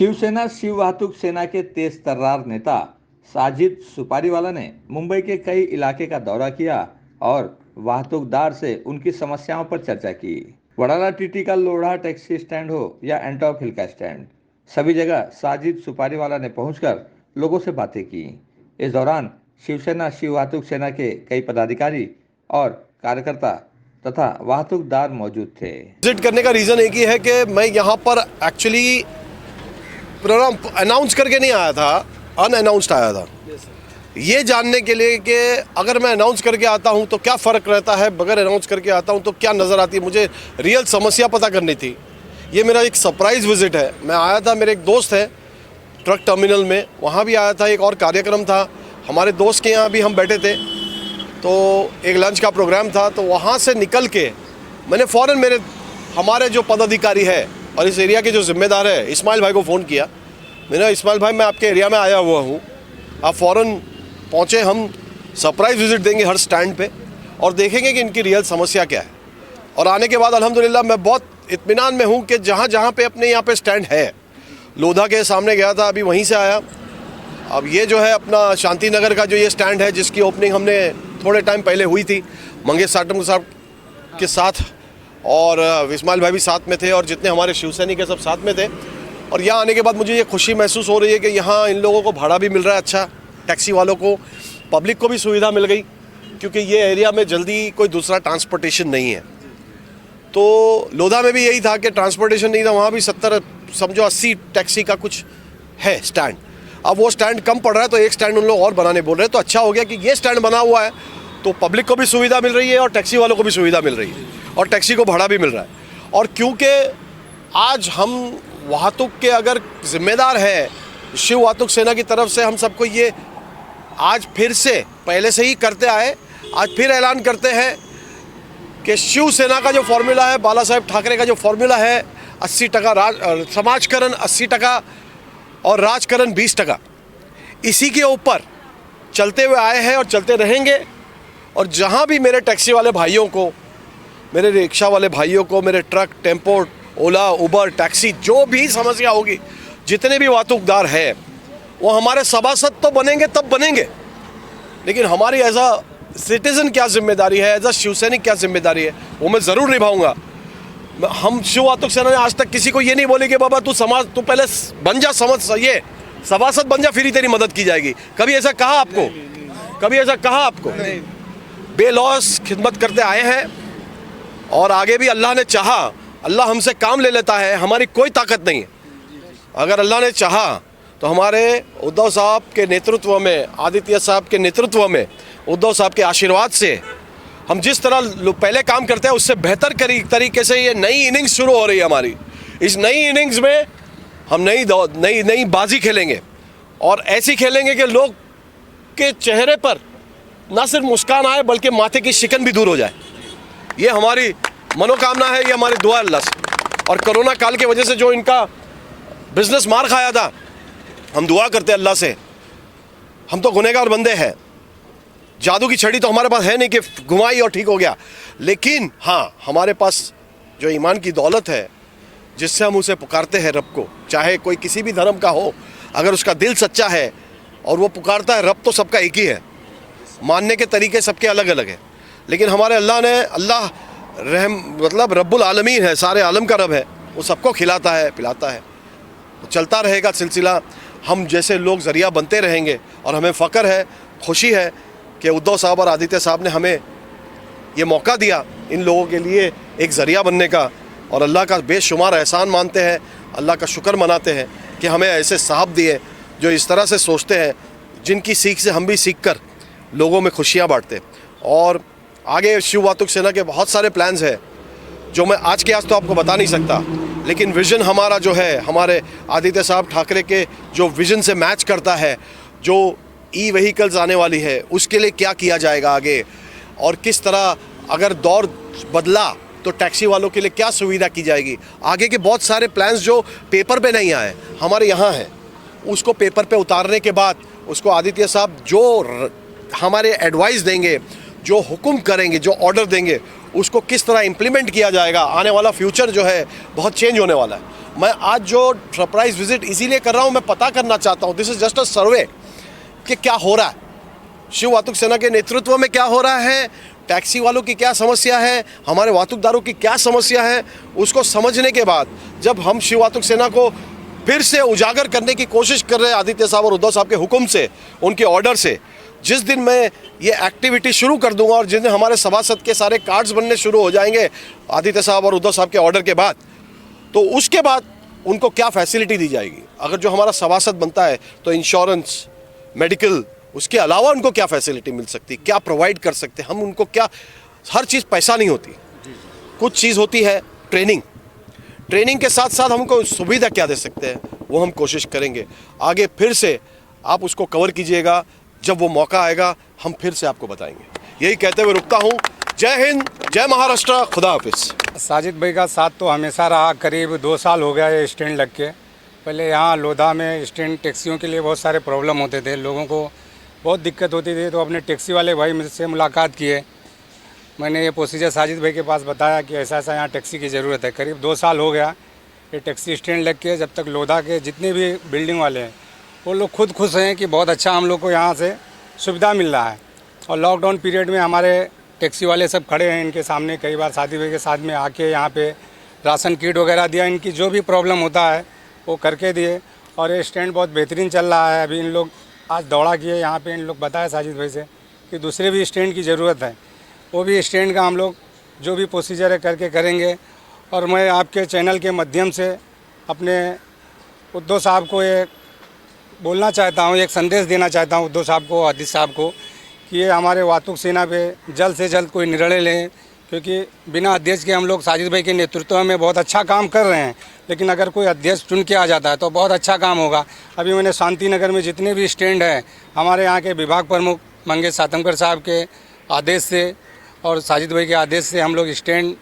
शिवसेना शिव वाहतुक सेना के तेज तर्रार नेता साजिद सुपारीवाला ने मुंबई के कई इलाके का दौरा किया और वाहतुकदार से उनकी समस्याओं पर चर्चा की। वडाला टीटी का लोढ़ा टैक्सी स्टैंड हो या एंटॉप हिल का स्टैंड, सभी जगह साजिद सुपारीवाला ने पहुंचकर लोगों से बातें की। इस दौरान शिवसेना शिव वाहतुक सेना के कई पदाधिकारी और कार्यकर्ता तथा वाहतुकदार मौजूद थे। विजिट करने का रीज़न एक ही है कि मैं यहाँ पर एक्चुअली प्रोग्राम अनाउंस करके नहीं आया था, अनअनाउंस्ड आया था। ये जानने के लिए कि अगर मैं अनाउंस करके आता हूँ तो क्या फ़र्क रहता है, बगैर अनाउंस करके आता हूँ तो क्या नज़र आती है, मुझे रियल समस्या पता करनी थी। ये मेरा एक सरप्राइज़ विज़िट है। मैं आया था, मेरे एक दोस्त है ट्रक टर्मिनल में, वहाँ भी आया था। एक और कार्यक्रम था हमारे दोस्त के यहाँ भी, हम बैठे थे तो एक लंच का प्रोग्राम था। तो वहाँ से निकल के मैंने फ़ौरन हमारे जो पदाधिकारी है और इस एरिया के जो जिम्मेदार है इस्माइल भाई को फ़ोन किया। मैंने इस्माइल भाई, मैं आपके एरिया में आया हुआ हूँ, आप फ़ौरन पहुँचे, हम सरप्राइज़ विज़िट देंगे हर स्टैंड पे और देखेंगे कि इनकी रियल समस्या क्या है। और आने के बाद अल्हम्दुलिल्लाह मैं बहुत इत्मीनान में हूँ कि जहाँ जहाँ पे अपने यहाँ पे स्टैंड है, लोधा के सामने गया था, अभी वहीं से आया। अब ये जो है अपना शांति नगर का जो ये स्टैंड है, जिसकी ओपनिंग हमने थोड़े टाइम पहले हुई थी मंगेश साटम साहब के साथ, और इस्माइल भाई भी साथ में थे और जितने हमारे शिवसैनिक के सब साथ में थे। और यहाँ आने के बाद मुझे ये खुशी महसूस हो रही है कि यहाँ इन लोगों को भाड़ा भी मिल रहा है अच्छा, टैक्सी वालों को, पब्लिक को भी सुविधा मिल गई, क्योंकि ये एरिया में जल्दी कोई दूसरा ट्रांसपोर्टेशन नहीं है। तो लोधा में भी यही था कि ट्रांसपोर्टेशन नहीं था, वहाँ भी 70 समझो 80 टैक्सी का कुछ है स्टैंड। अब वो स्टैंड कम पड़ रहा है तो एक स्टैंड उन लोग और बनाने बोल रहे हैं। तो अच्छा हो गया कि ये स्टैंड बना हुआ है तो पब्लिक को भी सुविधा मिल रही है और टैक्सी वालों को भी सुविधा मिल रही है और टैक्सी को भाड़ा भी मिल रहा है। और क्योंकि आज हम वाहतुक के अगर जिम्मेदार है शिव वाहतुक सेना की तरफ से, हम सबको ये आज फिर से, पहले से ही करते आए, आज फिर ऐलान करते हैं कि शिवसेना का जो फॉर्मूला है, बाला साहेब ठाकरे का जो फॉर्मूला है 80% समाजकरण 80% और राजकरण 20%, इसी के ऊपर चलते हुए आए हैं और चलते रहेंगे। और जहाँ भी मेरे टैक्सी वाले भाइयों को, मेरे रिक्शा वाले भाइयों को, मेरे ट्रक, टेम्पो, ओला, उबर, टैक्सी, जो भी समस्या होगी, जितने भी वाहतुकदार हैं, वो हमारे सभासद तो बनेंगे तब बनेंगे, लेकिन हमारी एज अ सिटीज़न क्या जिम्मेदारी है, एज अ शिवसैनिक क्या जिम्मेदारी है, वो मैं ज़रूर निभाऊंगा। हम शिव वाहतुक सेना ने आज तक किसी को ये नहीं बोले कि बाबा तू पहले बन जा, ये सभासद बन जा, फिर ही तेरी मदद की जाएगी। कभी ऐसा कहा आपको? कभी ऐसा कहा आपको? बेलौस खिदमत करते आए हैं और आगे भी अल्लाह ने चाहा, अल्लाह हमसे काम ले लेता है, हमारी कोई ताकत नहीं है। अगर अल्लाह ने चाहा तो हमारे उद्धव साहब के नेतृत्व में, आदित्य साहब के नेतृत्व में, उद्धव साहब के आशीर्वाद से हम जिस तरह पहले काम करते हैं उससे बेहतर तरीके से ये नई इनिंग्स शुरू हो रही है हमारी। इस नई इनिंग्स में हम नई बाजी खेलेंगे और ऐसी खेलेंगे कि लोग के चेहरे पर ना सिर्फ मुस्कान आए बल्कि माथे की शिकन भी दूर हो जाए। ये हमारी मनोकामना है, ये हमारी दुआ अल्लाह से। और कोरोना काल की वजह से जो इनका बिजनेस मार खाया था, हम दुआ करते अल्लाह से, हम तो गुनहगार बंदे हैं, जादू की छड़ी तो हमारे पास है नहीं कि घुमाई और ठीक हो गया, लेकिन हाँ हमारे पास जो ईमान की दौलत है जिससे हम उसे पुकारते हैं रब को, चाहे कोई किसी भी धर्म का हो, अगर उसका दिल सच्चा है और वो पुकारता है, रब तो सबका एक ही है, मानने के तरीके सबके अलग अलग हैं, लेकिन हमारे अल्लाह मतलब रब्बुल आलमीन है, सारे आलम का रब है, वो सबको खिलाता है पिलाता है। तो चलता रहेगा सिलसिला, हम जैसे लोग ज़रिया बनते रहेंगे। और हमें फ़ख्र है, खुशी है कि उद्धव साहब और आदित्य साहब ने हमें ये मौका दिया इन लोगों के लिए एक ज़रिया बनने का, और अल्लाह का बेशुमार एहसान मानते हैं, अल्लाह का शुक्र मनाते हैं कि हमें ऐसे साहब दिए जो इस तरह से सोचते हैं, जिनकी सीख से हम भी सीख कर लोगों में खुशियाँ बांटते। और आगे शिव वाहतुक सेना के बहुत सारे प्लान्स हैं जो मैं आज के आज तो आपको बता नहीं सकता, लेकिन विज़न हमारा जो है, हमारे आदित्य साहब ठाकरे के जो विज़न से मैच करता है, जो ई व्हीकल्स आने वाली है उसके लिए क्या किया जाएगा आगे, और किस तरह अगर दौर बदला तो टैक्सी वालों के लिए क्या सुविधा की जाएगी। आगे के बहुत सारे प्लान्स जो पेपर पे नहीं आए हमारे यहाँ हैं, उसको पेपर पे उतारने के बाद उसको आदित्य साहब जो हमारे एडवाइस देंगे, जो हुक्म करेंगे, जो ऑर्डर देंगे, उसको किस तरह इम्प्लीमेंट किया जाएगा। आने वाला फ्यूचर जो है बहुत चेंज होने वाला है। मैं आज जो सरप्राइज विजिट इसीलिए कर रहा हूँ, मैं पता करना चाहता हूँ, दिस इज जस्ट अ सर्वे कि क्या हो रहा है, शिव वातुक सेना के नेतृत्व में क्या हो रहा है, टैक्सी वालों की क्या समस्या है, हमारे वातुकदारों की क्या समस्या है। उसको समझने के बाद जब हम शिव वातुक सेना को फिर से उजागर करने की कोशिश कर रहे हैं आदित्य साहब और उद्धव साहब के हुक्म से, उनके ऑर्डर से, जिस दिन मैं ये एक्टिविटी शुरू कर दूंगा और जिस दिन हमारे सभासद के सारे कार्ड्स बनने शुरू हो जाएंगे आदित्य साहब और उद्धव साहब के ऑर्डर के बाद, तो उसके बाद उनको क्या फैसिलिटी दी जाएगी। अगर जो हमारा सभासद बनता है तो इंश्योरेंस, मेडिकल, उसके अलावा उनको क्या फैसिलिटी मिल सकती, क्या प्रोवाइड कर सकते हम उनको, क्या हर चीज़ पैसा नहीं होती, कुछ चीज़ होती है ट्रेनिंग। ट्रेनिंग के साथ साथ हमको सुविधा क्या दे सकते हैं वो हम कोशिश करेंगे। आगे फिर से आप उसको कवर कीजिएगा, जब वो मौका आएगा हम फिर से आपको बताएंगे। यही कहते हुए रुकता हूँ। जय हिंद, जय महाराष्ट्र, खुदा हाफिज़। साजिद भाई का साथ तो हमेशा रहा, करीब 2 साल हो गया ये स्टैंड लग के। पहले यहाँ लोधा में स्टैंड टैक्सियों के लिए बहुत सारे प्रॉब्लम होते थे, लोगों को बहुत दिक्कत होती थी, तो अपने टैक्सी वाले भाई मुझसे मुलाकात किए। मैंने ये प्रोसीजर साजिद भाई के पास बताया कि ऐसा ऐसा यहाँ टैक्सी की ज़रूरत है। करीब 2 साल हो गया ये टैक्सी स्टैंड लग के। जब तक लोधा के जितने भी बिल्डिंग वाले हैं वो लोग खुद खुश हैं कि बहुत अच्छा हम लोग को यहाँ से सुविधा मिल रहा है। और लॉकडाउन पीरियड में हमारे टैक्सी वाले सब खड़े हैं इनके सामने, कई बार साजिद भाई के साथ में आके यहाँ पे राशन किट वगैरह दिया, इनकी जो भी प्रॉब्लम होता है वो करके दिए। और ये स्टैंड बहुत बेहतरीन चल रहा है। अभी इन लोग आज दौड़ा किए यहाँ पे, इन लोग बताया साजिद भाई से कि दूसरे भी स्टैंड की ज़रूरत है, वो भी स्टैंड का हम लोग जो भी प्रोसीजर है करके करेंगे। और मैं आपके चैनल के माध्यम से अपने उद्धव साहब को ये बोलना चाहता हूँ, एक संदेश देना चाहता हूँ उद्धव साहब को, आदित्य साहब को, कि ये हमारे वातुक सेना पे जल्द से जल्द कोई निर्णय लें। क्योंकि बिना अध्यक्ष के हम लोग साजिद भाई के नेतृत्व में बहुत अच्छा काम कर रहे हैं, लेकिन अगर कोई अध्यक्ष चुन के आ जाता है तो बहुत अच्छा काम होगा। अभी मैंने शांति नगर में जितने भी स्टैंड हैं, हमारे यहाँ के विभाग प्रमुख मंगेश सातमकर साहब के आदेश से और साजिद भाई के आदेश से हम लोग स्टैंड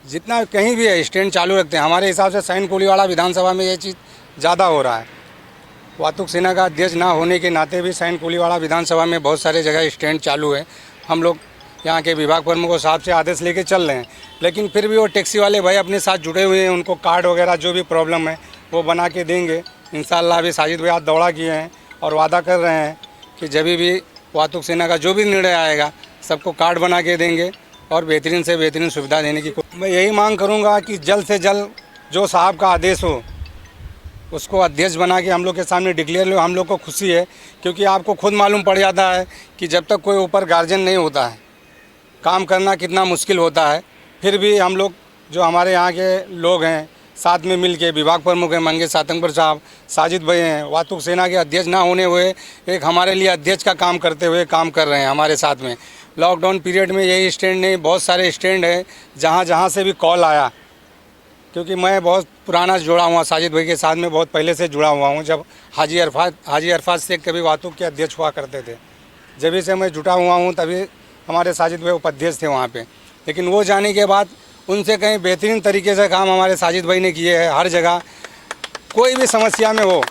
जितना कहीं भी है स्टैंड चालू रखते हैं। हमारे हिसाब से सैन कोलीवाड़ा विधानसभा में ये चीज़ ज़्यादा हो रहा है। वातुक सेना का अध्यक्ष ना होने के नाते भी सैन कोलीवाड़ा विधानसभा में बहुत सारे जगह स्टैंड चालू है। हम लोग यहाँ के विभाग प्रमुखों साहब से आदेश लेके चल रहे हैं, लेकिन फिर भी वो टैक्सी वाले भाई अपने साथ जुड़े हुए हैं, उनको कार्ड वगैरह जो भी प्रॉब्लम है वो बना के देंगे इंशाल्लाह। अभी साजिद भाई आज दौड़ा किए हैं और वादा कर रहे हैं कि जब भी वातुक सेना का जो भी निर्णय आएगा सबको कार्ड बना के देंगे और बेहतरीन से बेहतरीन सुविधा देने की। मैं यही मांग करूँगा कि जल्द से जल्द जो साहब का आदेश हो उसको अध्यक्ष बना के हम लोग के सामने डिक्लेयर लो। हम लोग को खुशी है, क्योंकि आपको खुद मालूम पड़ जाता है कि जब तक कोई ऊपर गार्जियन नहीं होता है काम करना कितना मुश्किल होता है। फिर भी हम लोग जो हमारे यहाँ के लोग हैं साथ में मिल के, विभाग प्रमुख हैं मंगेश सातंकर साहब, साजिद भाई हैं, वातुक सेना के अध्यक्ष ना होने हुए एक हमारे लिए अध्यक्ष का काम करते हुए काम कर रहे हैं हमारे साथ में। लॉकडाउन पीरियड में यही स्टैंड नहीं, बहुत सारे स्टैंड हैं जहाँ से भी कॉल आया, क्योंकि मैं बहुत पुराना जुड़ा हुआ साजिद भाई के साथ में, बहुत पहले से जुड़ा हुआ हूँ। जब हाजी अरफात से कभी वातुक के अध्यक्ष हुआ करते थे, जब से मैं जुटा हुआ हूँ, तभी हमारे साजिद भाई उपाध्यक्ष थे वहाँ पे। लेकिन वो जाने के बाद उनसे कहीं बेहतरीन तरीके से काम हमारे साजिद भाई ने किए हैं। हर जगह कोई भी समस्या में हो,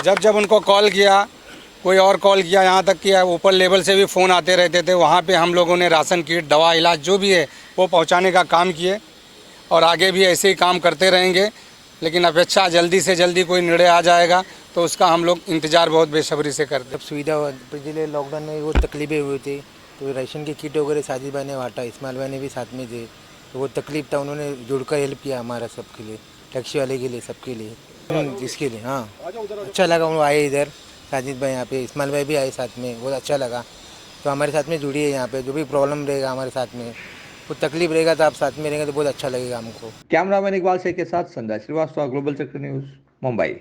जब उनको कॉल किया, कोई और कॉल किया, यहाँ तक कि ऊपर लेवल से भी फ़ोन आते रहते थे, वहाँ पे हम लोगों ने राशन किट, दवा, इलाज जो भी है वो पहुँचाने का काम किए और आगे भी ऐसे ही काम करते रहेंगे। लेकिन अपेक्षा जल्दी से जल्दी कोई निर्णय आ जाएगा तो उसका हम लोग इंतज़ार बहुत बेसब्री से करते। जब सुविधा पिछले लॉकडाउन में वो तकलीफें हुई थी तो राशन की किट वगैरह साजिद भाई ने बांटा, इस्माइल भाई ने भी साथ में थे, तो वो तकलीफ था, उन्होंने जुड़कर हेल्प किया हमारा सबके लिए, टैक्सी वाले के लिए, सबके लिए, जिसके लिए। हाँ, अच्छा लगा वो आए इधर, साजिद भाई यहाँ पे, इस्माइल भाई भी आए साथ में, बहुत अच्छा लगा। तो हमारे साथ में जुड़ी है यहाँ पे, जो भी प्रॉब्लम रहेगा हमारे साथ में, कुछ तकलीफ रहेगा तो आप साथ में रहेंगे तो बहुत अच्छा लगेगा हमको। कैमरामैन इकबाल शेख के साथ संध्या श्रीवास्तव, ग्लोबल चक्र न्यूज़, मुंबई।